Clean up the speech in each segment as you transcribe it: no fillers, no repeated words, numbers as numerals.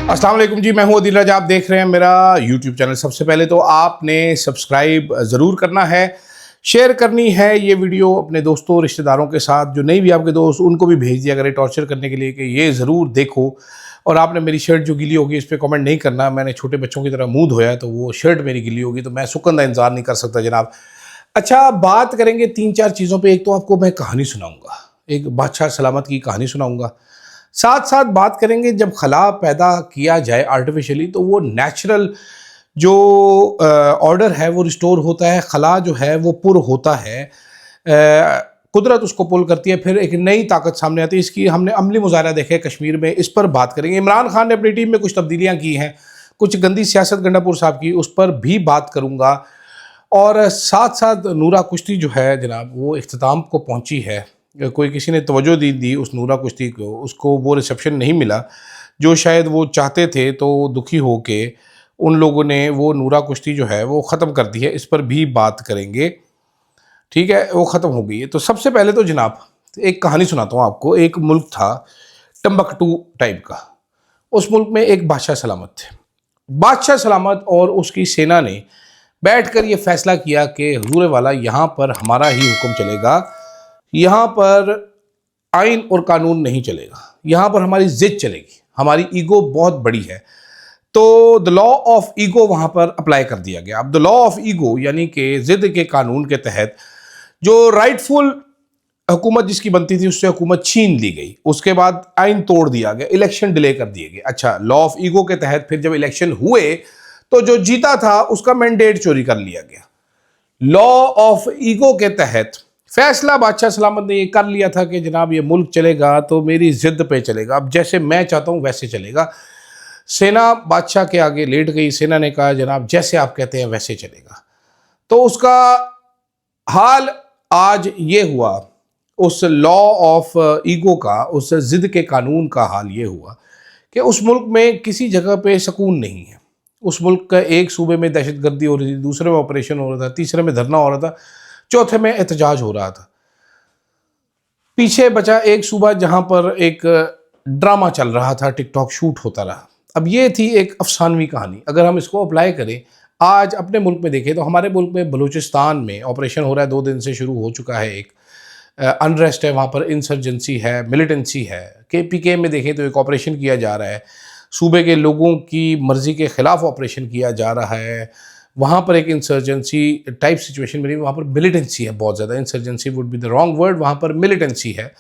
अस्सलाम वालेकुम जी, मैं हूं अदील रजा। आप देख रहे हैं मेरा यूट्यूब चैनल। सबसे पहले तो आपने सब्सक्राइब ज़रूर करना है, शेयर करनी है ये वीडियो अपने दोस्तों रिश्तेदारों के साथ। जो नहीं भी आपके दोस्त उनको भी भेज दिया करें टॉर्चर करने के लिए कि ये ज़रूर देखो। और आपने मेरी शर्ट जो गीली होगी इस पर कमेंट नहीं करना। मैंने छोटे बच्चों की तरह मुंह धोया है तो वो शर्ट मेरी गीली होगी तो मैं सुकंदा इंतज़ार नहीं कर सकता जनाब। अच्छा, बात करेंगे 3-4 चीज़ों पर। एक तो आपको मैं कहानी सुनाऊँगा, एक बादशाह सलामत की कहानी सुनाऊँगा। साथ साथ बात करेंगे जब खला पैदा किया जाए आर्टिफिशियली तो वो नेचुरल जो ऑर्डर है वो रिस्टोर होता है, खला जो है वो पुर होता है, कुदरत उसको पुल करती है, फिर एक नई ताकत सामने आती है। इसकी हमने अमली मुजाहरा देखे कश्मीर में, इस पर बात करेंगे। इमरान खान ने अपनी टीम में कुछ तब्दीलियाँ की हैं, कुछ गंदी सियासत गंडापुर साहब की, उस पर भी बात करूँगा। और साथ साथ नूरा कुश्ती जो है जनाब वो इख्तिताम को पहुँची है। कोई किसी ने तवज्जो दी उस नूरा कुश्ती को, उसको वो रिसेप्शन नहीं मिला जो शायद वो चाहते थे, तो दुखी हो के उन लोगों ने वो नूरा कुश्ती जो है वो ख़त्म कर दी है। इस पर भी बात करेंगे, ठीक है, वो ख़त्म हो गई है। तो सबसे पहले तो जनाब एक कहानी सुनाता हूँ आपको। एक मुल्क था टम्बकटू टाइप का, उस मुल्क में एक बादशाह सलामत थे। बादशाह सलामत और उसकी सेना ने बैठ कर ये फैसला किया कि हुजूर वाला यहाँ पर हमारा ही हुक्म चलेगा, यहाँ पर आइन और कानून नहीं चलेगा, यहाँ पर हमारी जिद चलेगी, हमारी ईगो बहुत बड़ी है। तो द लॉ ऑफ ईगो वहाँ पर अप्लाई कर दिया गया। अब द लॉ ऑफ ईगो यानी कि जिद के कानून के तहत जो राइटफुल हुकूमत जिसकी बनती थी उससे हुकूमत छीन ली गई। उसके बाद आइन तोड़ दिया गया, इलेक्शन डिले कर दिए गए। अच्छा, लॉ ऑफ ईगो के तहत फिर जब इलेक्शन हुए तो जो जीता था उसका मैंडेट चोरी कर लिया गया। लॉ ऑफ ईगो के तहत फैसला बादशाह सलामत ने ये कर लिया था कि जनाब ये मुल्क चलेगा तो मेरी जिद पे चलेगा, अब जैसे मैं चाहता हूँ वैसे चलेगा। सेना बादशाह के आगे लेट गई। सेना ने कहा जनाब जैसे आप कहते हैं वैसे चलेगा। तो उसका हाल आज ये हुआ, उस लॉ ऑफ ईगो का, उस जिद के कानून का हाल ये हुआ कि उस मुल्क में किसी जगह पे सुकून नहीं है। उस मुल्क का एक सूबे में दहशतगर्दी हो रही थी, दूसरे में ऑपरेशन हो रहा था, तीसरे में धरना हो रहा था, चौथे में एहतजाज हो रहा था। पीछे बचा एक सूबा जहां पर एक ड्रामा चल रहा था, टिकटॉक शूट होता रहा। अब ये थी एक अफसानवी कहानी। अगर हम इसको अप्लाई करें आज अपने मुल्क में देखें तो हमारे मुल्क में बलूचिस्तान में ऑपरेशन हो रहा है, 2 दिन से शुरू हो चुका है। एक अनरेस्ट है वहाँ पर, इंसर्जेंसी है, मिलिटेंसी है। KPK में देखें तो एक ऑपरेशन किया जा रहा है, सूबे के लोगों की मर्ज़ी के ख़िलाफ़ ऑपरेशन किया जा रहा है। वहाँ पर एक इंसर्जेंसी टाइप सिचुएशन में नहीं, वहाँ पर मिलिटेंसी है बहुत ज़्यादा। Insurgency would be the wrong word, वहाँ पर मिलिटेंसी है।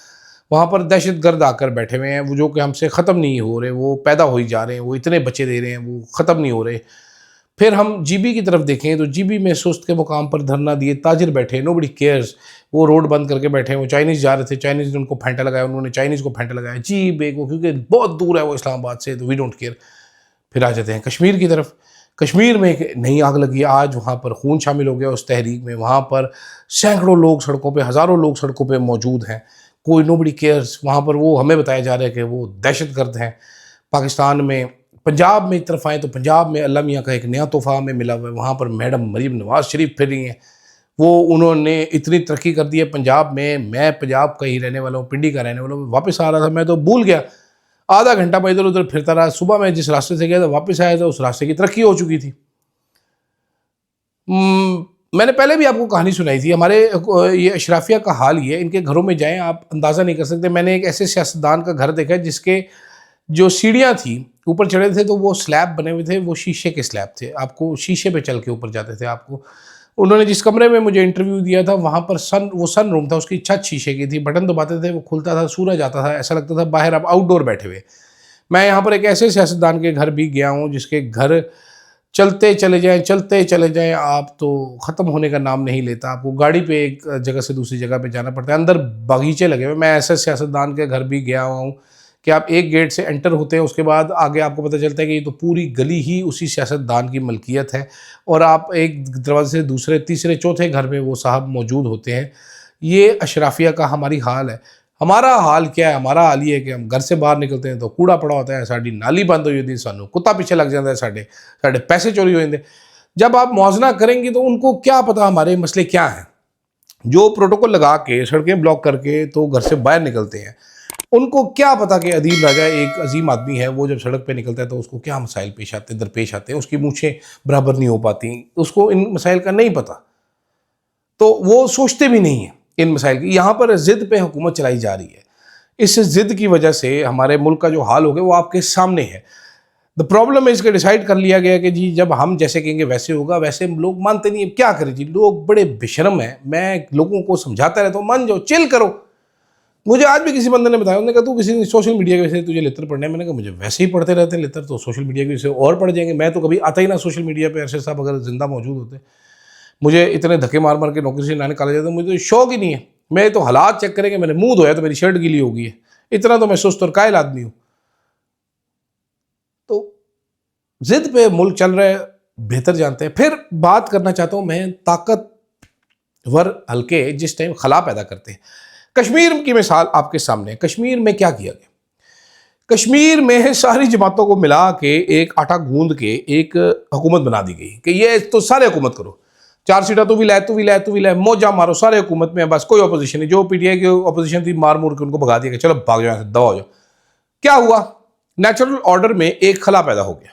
वहाँ पर दहशतगर्द आकर बैठे हुए हैं, वो जो कि हमसे ख़त्म नहीं हो रहे, वो पैदा हो ही जा रहे हैं, वो इतने बच्चे दे रहे हैं, वो ख़त्म नहीं हो रहे। फिर हम GB की तरफ देखें तो GB में सुस्त के मुकाम पर धरना दिए ताजिर बैठे, नोबडी केयर्स। वो रोड बंद करके बैठे हैं, वो चाइनीज़ जा रहे थे, चाइनीज़ ने उनको फेंटा लगाया, उन्होंने चाइनीज़ को फेंटा लगाया। जी बेको, क्योंकि बहुत दूर है वो इस्लामाबाद से, तो वी डोंट केयर। फिर आ जाते हैं कश्मीर की तरफ। कश्मीर में एक नई आग लगी आज, वहाँ पर खून शामिल हो गया उस तहरीक में। वहाँ पर सैकड़ों लोग सड़कों पे, हज़ारों लोग सड़कों पे मौजूद हैं, कोई नोबडी केयर्स। वहाँ पर वो हमें बताया जा रहा है कि वो दहशतगर्द हैं। पाकिस्तान में पंजाब में एक तरफ आए तो पंजाब में अल्लाह मियाँ का एक नया तोहफ़ा हमें मिला हुआ है। वहाँ पर मैडम मरीम नवाज़ शरीफ फिर रही हैं। वो उन्होंने इतनी तरक्की कर दी है पंजाब में। मैं पंजाब का ही रहने वाला हूँ, पिंडी का रहने वाला हूँ। वापस आ रहा था मैं तो भूल गया, आधा घंटा मैं इधर उधर फिरता रहा। सुबह मैं जिस रास्ते से गया था वापस आया था, उस रास्ते की तरक्की हो चुकी थी। मैंने पहले भी आपको कहानी सुनाई थी। हमारे ये अशराफिया का हाल ही है, इनके घरों में जाएं आप अंदाज़ा नहीं कर सकते। मैंने एक ऐसे सियासतदान का घर देखा जिसके जो सीढ़ियाँ थी, ऊपर चढ़े थे तो वो स्लैब बने हुए थे, वो शीशे के स्लैब थे। आपको शीशे पे चल के ऊपर जाते थे। आपको उन्होंने जिस कमरे में मुझे इंटरव्यू दिया था वहाँ पर वो सन रूम था, उसकी छत शीशे की थी। बटन दबाते थे वो खुलता था, सूरज आता था, ऐसा लगता था बाहर आप आउटडोर बैठे हुए। मैं यहाँ पर एक ऐसे सियासतदान के घर भी गया हूँ जिसके घर चलते चले जाएं आप तो ख़त्म होने का नाम नहीं लेता। आपको गाड़ी पे एक जगह से दूसरी जगह पे जाना पड़ता है, अंदर बगीचे लगे हुए। मैं ऐसे सियासतदान के घर भी गया हुआ हूँ कि आप एक गेट से एंटर होते हैं, उसके बाद आगे आपको पता चलता है कि ये तो पूरी गली ही उसी सियासतदान की मलकियत है। और आप एक दरवाजे से दूसरे, तीसरे, चौथे घर में वो साहब मौजूद होते हैं। ये अशराफिया का हमारी हाल है। हमारा हाल क्या है? हमारा हाल ये है कि हम घर से बाहर निकलते हैं तो कूड़ा पड़ा होता है, साड़ी नाली बंद हुई होती है, सानू कुत्ता पीछे लग जाता है, साढ़े पैसे चोरी हो जाते। जब आप मुआवजा करेंगे तो उनको क्या पता हमारे मसले क्या हैं। जो प्रोटोकॉल लगा के सड़कें ब्लॉक करके तो घर से बाहर निकलते हैं, उनको क्या पता कि अदील राजा एक अजीम आदमी है, वो जब सड़क पे निकलता है तो उसको क्या मसाइल पेश आते हैं, दरपेश आते हैं, उसकी मूछें बराबर नहीं हो पाती, उसको इन मसाइल का नहीं पता, तो वो सोचते भी नहीं है इन मसाइल की। यहाँ पर ज़िद पे हुकूमत चलाई जा रही है। इस ज़िद की वजह से हमारे मुल्क का जो हाल हो गया वो आपके सामने है। द प्रॉब्लम इज के डिसाइड कर लिया गया कि जी जब हम जैसे कहेंगे वैसे होगा, वैसे लोग मानते नहीं है। क्या करें जी, लोग बड़े बेशरम हैं। मैं लोगों को समझाता रहता हूँ, मान जाओ, चिल करो। मुझे आज भी किसी बंदे ने बताया, उन्होंने कहा तू किसी सोशल मीडिया की वजह से तुझे लेटर पढ़ने, मैंने कहा मुझे वैसे ही पढ़ते रहते हैं लेटर, तो सोशल मीडिया की वजह से और पढ़ जाएंगे। मैं तो कभी आता ही ना सोशल मीडिया पे। अरशद साहब अगर जिंदा मौजूद होते, मुझे इतने धक्के मार मार के नौकरी से ना निकाला जाता, मुझे तो शौक ही नहीं है। मैं तो हालात चेक करेंगे, मैंने मुंह धोया तो मेरी शर्ट गीली हो गई है, इतना तो मैं सुस्त और कायल आदमी हूँ। तो जिद पे मुल्क चल रहा है, बेहतर जानते हैं। फिर बात करना चाहता हूँ मैं ताकतवर हल्के जिस टाइम खला पैदा करते हैं। कश्मीर की मिसाल आपके सामने है। कश्मीर में क्या किया गया? कश्मीर में सारी जमातों को मिला के एक आटा गूंद के एक हुकूमत बना दी गई कि ये तो सारे हुकूमत करो, 4 सीटा तू भी लाए, तू भी लाए, तू भी लाए, मौजा मारो सारे हुकूमत में, बस कोई अपोजिशन नहीं। जो पीटीआई की अपोजिशन थी मार मूर के उनको भगा दिया कि चलो भाग जाओ, दबा हो जाओ। क्या हुआ? नेचुरल ऑर्डर में एक खला पैदा हो गया।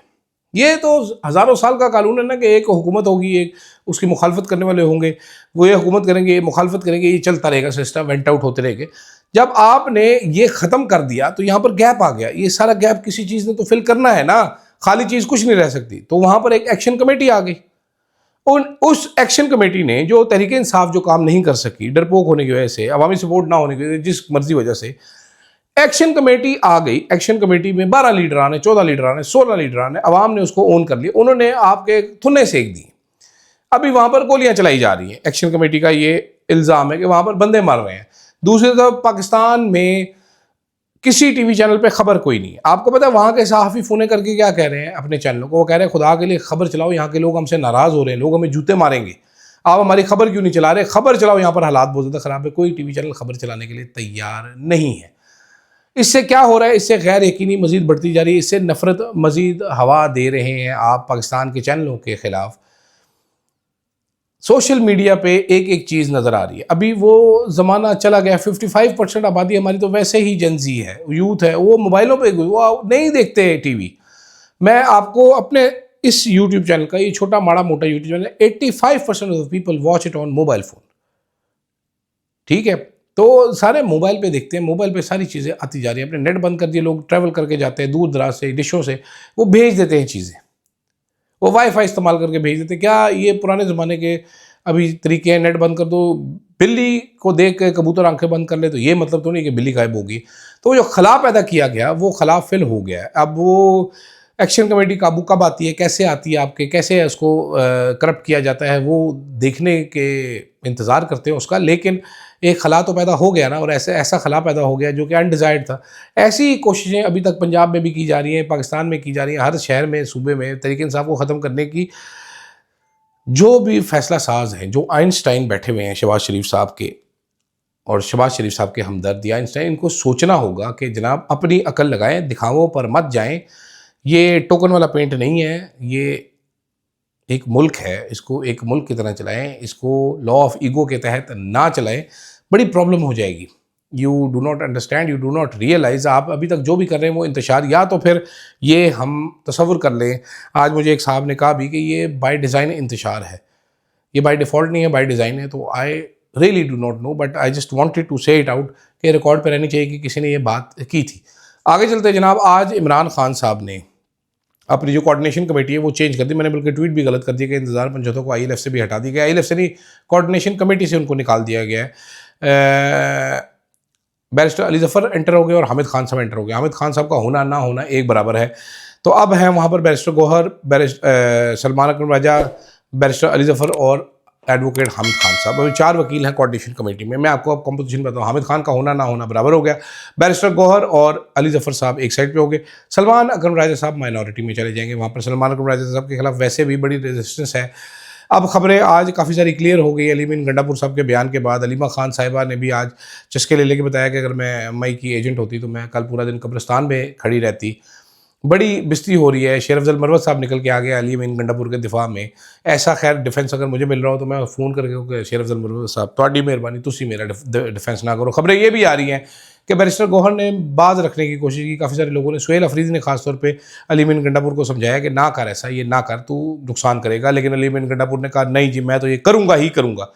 ये तो हज़ारों साल का कानून है ना कि एक हुकूमत होगी, एक उसकी मुखालफत करने वाले होंगे, वो ये हुकूमत करेंगे, ये मुखालफत करेंगे, ये चलता रहेगा सिस्टम, वेंट आउट होते रहेंगे। जब आपने ये ख़त्म कर दिया तो यहाँ पर गैप आ गया। ये सारा गैप किसी चीज़ ने तो फिल करना है ना, खाली चीज़ कुछ नहीं रह सकती। तो वहाँ पर एक एक्शन कमेटी आ गई। उस एक्शन कमेटी ने जो तहरीक इंसाफ जो काम नहीं कर सकी, डरपोक होने की वजह से, अवामी सपोर्ट ना होने की वजह से, जिस मर्जी वजह से, एक्शन कमेटी आ गई। एक्शन कमेटी में 12 लीडर आने, 14 लीडर आने, 16 लीडर आने, अवाम ने उसको ओन कर लिया। उन्होंने आपके थुन्ने सेक दिए। अभी वहां पर गोलियां चलाई जा रही हैं। एक्शन कमेटी का ये इल्ज़ाम है कि वहां पर बंदे मर रहे हैं। दूसरी तरफ पाकिस्तान में किसी टीवी चैनल पे खबर कोई नहीं है। आपको पता है वहां के सहाफ़ी फ़ोन करके क्या कह रहे हैं अपने चैनलों को? वो कह रहे हैं खुदा के लिए खबर चलाओ, यहाँ के लोग हमसे नाराज़ हो रहे हैं, लोग हमें जूते मारेंगे, आप हमारी खबर क्यों नहीं चला रहे? खबर चलाओ, यहाँ पर हालात बहुत ज़्यादा ख़राब है। कोई टीवी चैनल खबर चलाने के लिए तैयार नहीं है। इससे क्या हो रहा है? इससे गैर यकीनी मजीद बढ़ती जा रही है। इससे नफरत मजीद हवा दे रहे हैं आप पाकिस्तान के चैनलों के खिलाफ। सोशल मीडिया पे एक एक चीज़ नज़र आ रही है। अभी वो ज़माना चला गया। 55% आबादी हमारी तो वैसे ही जेनजी है, यूथ है, वो मोबाइलों पे, वो नहीं देखते टीवी। मैं आपको अपने इस यूट्यूब चैनल का, ये छोटा माड़ा मोटा YouTube channel, 85% of people watch it on mobile phone. ठीक है, तो सारे मोबाइल पे देखते हैं, मोबाइल पे सारी चीज़ें आती जा रही हैं। अपने नेट बंद कर दिए, लोग ट्रैवल करके जाते हैं दूर दराज से, डिशों से वो भेज देते हैं चीज़ें, वो वाईफाई इस्तेमाल करके भेज देते हैं। क्या ये पुराने ज़माने के अभी तरीके हैं? नेट बंद कर दो, बिल्ली को देख के कबूतर आंखें बंद कर ले, तो ये मतलब तो नहीं कि बिल्ली गायब होगी। तो जो खला पैदा किया गया वो खला फिल हो गया है। अब वो एक्शन कमेटी काबू कब आती है, कैसे आती है, आपके कैसे उसको करप्ट किया जाता है, वो देखने के इंतज़ार करते हैं उसका। लेकिन एक खला तो पैदा हो गया ना, और ऐसा खला पैदा हो गया जो कि अनडिज़ायर्ड था। ऐसी कोशिशें अभी तक पंजाब में भी की जा रही हैं, पाकिस्तान में की जा रही हैं, हर शहर में, सूबे में तहरीक इंसाफ को ख़त्म करने की। जो भी फैसला साज हैं, जो आइंस्टाइन बैठे हुए हैं शहबाज शरीफ साहब के, और शहबाज शरीफ साहब के हमदर्द या आइंस्टाइन, इनको सोचना होगा कि जनाब अपनी अकल लगाएं, दिखावों पर मत जाएं। ये टोकन वाला पेंट नहीं है, ये एक मुल्क है, इसको एक मुल्क की तरह चलाएं, इसको लॉ ऑफ ईगो के तहत ना चलाएं, बड़ी प्रॉब्लम हो जाएगी। You do not understand, you do not realise. आप अभी तक जो भी कर रहे हैं वो इंतशार, या तो फिर ये हम तसव्वुर कर लें। आज मुझे एक साहब ने कहा भी कि ये बाय डिज़ाइन इंतशार है, ये बाय डिफ़ॉल्ट नहीं है, बाय डिज़ाइन है। तो I really do not know, but I just wanted to say it out कि रिकॉर्ड पर रहनी चाहिए कि किसी ने ये बात की थी। आगे चलते जनाब, आज इमरान खान साहब ने अपनी जो कोऑर्डिनेशन कमेटी है वो चेंज कर दी। मैंने बल्कि ट्वीट भी गलत कर दिया कि इंतज़ार पंजोतों को ILF से भी हटा दिया गया। ILF से नहीं, कोऑर्डिनेशन कमेटी से उनको निकाल दिया गया है। बैरिस्टर अली ज़फ़र एंटर हो गए और हामिद खान साहब एंटर हो गए। हामिद खान साहब का होना ना होना एक बराबर है। तो अब हैं वहाँ पर बैरिस्टर गौहर, सलमान अकरम राजा, बैरिस्टर अली ज़फ़र और एडवोकेट हामिद खान साहब। अभी 4 वकील हैं कोऑर्डिनेशन कमेटी में। मैं आपको अब कंपोजिशन बताऊँ। हामिद खान का होना ना होना बराबर हो गया। बैरिस्टर गौहर और अली ज़फ़र साहब एक साइड पे हो गए। सलमान अकरम राजा साहब माइनॉरिटी में चले जाएंगे। वहाँ पर सलमान अकरम राजा साहब के खिलाफ वैसे भी बड़ी रेजिस्टेंस है। अब खबरें आज काफ़ी सारी क्लियर हो गई। अलीमीन गंडापुर साहब के बयान के बाद अलीमा खान साहिबा ने भी आज चस्के ले लेके बताया कि अगर मैं MI की एजेंट होती तो मैं कल पूरा दिन कब्रिस्तान में खड़ी रहती। बड़ी बिस्ती हो रही है। शेर अफजल मरवत साहब निकल के आ गए अलीमीन गंडापुर के दिफा में। ऐसा खैर डिफेंस अगर मुझे मिल रहा हो तो मैं फ़ोन करके शेर अफजल मरवत साहब, थोड़ी मेहरबानी, तुसी मेरा डिफेंस ना करो। खबरें ये भी आ रही हैं कि बैरिस्टर गौहर ने बाज रखने की कोशिश की। काफ़ी सारे लोगों ने, सुहेल अफरीदी ने खासतौर पे अली अमीन गंडापुर को समझाया कि ना कर ऐसा, ये ना कर, तू नुकसान करेगा। लेकिन अली अमीन गंडापुर ने कहा नहीं जी, मैं तो ये करूँगा ही करूँगा।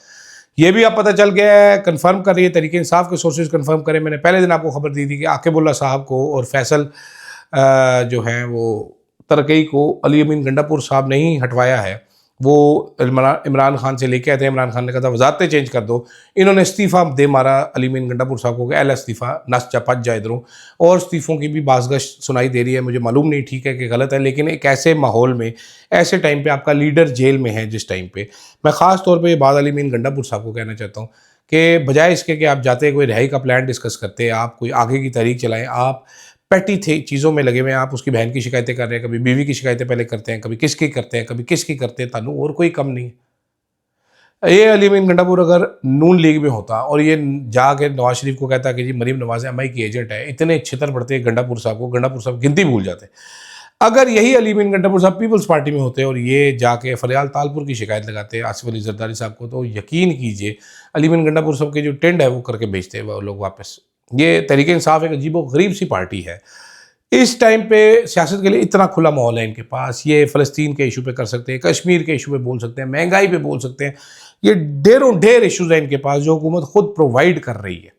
ये भी अब पता चल गया है, कंफर्म कर रही है तहरीक इंसाफ के सोर्सेज कंफर्म करें। मैंने पहले दिन आपको खबर दी थी कि आकिबुल्ला साहब को और फैसल जो हैं वो तरकई को अली अमीन गंडापुर साहब ने ही हटवाया है। वो इमरान खान से लेके आए थे, इमरान खान ने कहा था वजारतें चेंज कर दो। इन्होंने इस्तीफ़ा दे मारा अली अमीन गंडापुर साहब को, एल इस्तीफ़ा नस जा पच जाए इधरों। और इस्तीफ़ों की भी बाज़गश सुनाई दे रही है, मुझे मालूम नहीं ठीक है कि गलत है, लेकिन एक ऐसे माहौल में, ऐसे टाइम पे आपका लीडर जेल में है, जिस टाइम पे मैं ख़ास तौर पर ये बात अली अमीन गंडापुर साहब को कहना चाहता हूँ कि बजाय इसके कि आप जाते कोई रिहाई का प्लान डिस्कस करते, आप कोई आगे की तारीख चलाएँ, आप पेटी थे चीज़ों में लगे हुए हैं। आप उसकी बहन की शिकायतें कर रहे हैं, कभी बीवी की शिकायतें पहले करते हैं, कभी किसकी करते हैं, कभी किसकी करते हैं। तानू और कोई कम नहीं है। ये अली अमीन गंडापुर अगर नून लीग में होता और ये जाके नवाज शरीफ को कहता कि जी मरीम नवाज एमआई की एजेंट है, इतने छितर पड़ते गंडापुर साहब को, गंडापुर साहब गिनती भूल जाते। अगर यही अली अमीन गंडापुर साहब पीपल्स पार्टी में होते और ये जाके फरियाल तालपुर की शिकायत लगाते आसिफ अली जरदारी साहब को, तो यकीन कीजिए अली अमीन गंडापुर साहब के जो टेंड है वो करके भेजते वो लोग वापस। ये तहरीक इंसाफ एक अजीबो गरीब सी पार्टी है। इस टाइम पे सियासत के लिए इतना खुला माहौल है इनके पास। ये फ़लस्तीन के इशू पे कर सकते हैं, कश्मीर के इशू पे बोल सकते हैं, महंगाई पे बोल सकते हैं। ये ढेरों ढेर इशूज़ हैं इनके पास जो हुकूमत खुद प्रोवाइड कर रही है।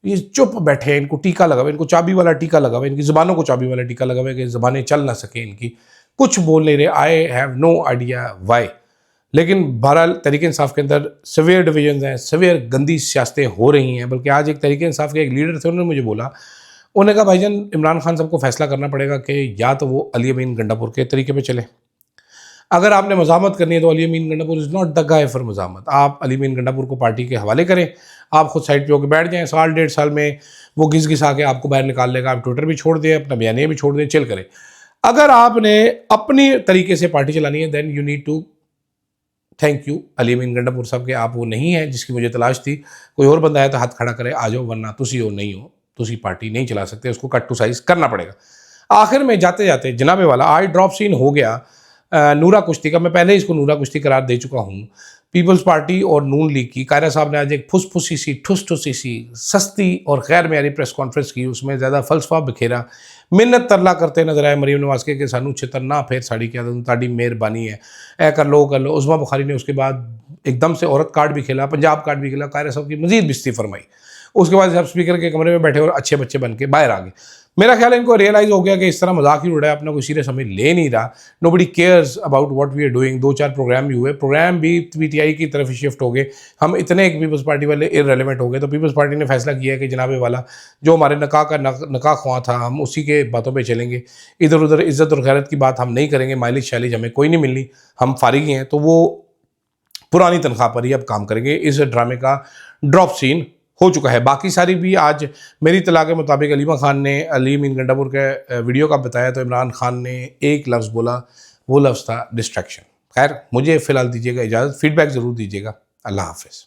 ये चुप बैठे हैं, इनको टीका लगा हुआ, इनको चाबी वाला टीका लगा हुआ, इनकी ज़बानों को चाबी वाला टीका लगा हुआ है कि ज़बानें चल ना सकें इनकी, कुछ बोल नहीं रहे। I have no idea why. लेकिन बहरहाल तहरीक इंसाफ के अंदर सवेयर डिवीजन हैं, सवेयर गंदी सियासतें हो रही हैं। बल्कि आज एक तहरीक इंसाफ के एक लीडर थे, उन्होंने मुझे बोला, उन्होंने कहा भाईजान इमरान खान साहब को फैसला करना पड़ेगा कि या तो वो अली अमीन गंडापुर के तरीके पे चले। अगर आपने मज़ामत करनी है तो Ali Amin Gandapur is not the guy for मज़ामत। आप अली अमीन गंडापुर को पार्टी के हवाले करें, आप खुद साइड पे होकर बैठ जाएं। साल डेढ़ साल में वो घिस घिसा के आपको बाहर निकाल लेगा। आप ट्विटर भी छोड़ दें, अपना बयानिया भी छोड़ दें, चिल करें। अगर आपने अपनी तरीके से पार्टी चलानी है then you need to thank you Ali Amin Gandapur sahab के। आप वो नहीं है जिसकी मुझे तलाश थी। कोई और बंदा है तो हाथ खड़ा करे, आ जाओ, वरना तुसी हो नहीं हो, तुसी पार्टी नहीं चला सकते, उसको कट टू साइज करना पड़ेगा। आखिर में जाते जाते जनाबे वाला आज ड्रॉप सीन हो गया नूरा कुश्ती का। मैं पहले इसको नूरा कुश्ती करार दे चुका हूँ। पीपल्स पार्टी और नून लीग की कायरा साहब ने आज एक फुसफुसी सी, ठुस ठुसी सी, सस्ती और गैर मेयारी प्रेस कॉन्फ्रेंस की। उसमें ज़्यादा फलसफा बिखेरा, मिन्नत तरला करते नजर आए मरीम नवाज के सानू छितर ना फिर साड़ी क्या ताड़ी मेहरबानी है, ए कर लो कर लो। उस्मा बुखारी ने उसके बाद एकदम से औरत कार्ड भी खेला, पंजाब कार्ड भी खेला, कायरा साहब की मजीद बिस्ती फरमाई। उसके बाद सब स्पीकर के कमरे में बैठे और अच्छे बच्चे बन के बाहर आ गए। मेरा ख्याल है इनको रियलाइज़ हो गया कि इस तरह मजाक ही उड़ा है, अपना कोई सीरियस हमें ले नहीं रहा। Nobody cares about what we are doing. 2-4 programme भी हुए, प्रोग्राम भी पीटीआई की तरफ ही शिफ्ट हो गए। हम इतने पीपल्स पार्टी वाले इररेलेवेंट हो गए, तो पीपल्स पार्टी ने फैसला किया है कि जनाबे वाला जो हमारे नकाह का नकाह ख्वाह था, हम उसी के बातों पर चलेंगे। इधर उधर इज़्ज़त और गैरत की बात हम नहीं करेंगे, माइलेज शैलेज हमें कोई नहीं मिलनी, हम फारिग ही हैं। तो वो पुरानी तनख्वाह पर ही अब काम करेंगे। इस ड्रामे का ड्रॉप सीन हो चुका है। बाकी सारी भी आज मेरी इत्तला के मुताबिक अलीमा खान ने अली अमीन गंडापुर के वीडियो का बताया तो इमरान खान ने एक लफ्ज़ बोला, वो लफ्ज़ था डिस्ट्रैक्शन। खैर मुझे फ़िलहाल दीजिएगा इजाज़त, फीडबैक ज़रूर दीजिएगा। अल्लाह हाफ़िज़।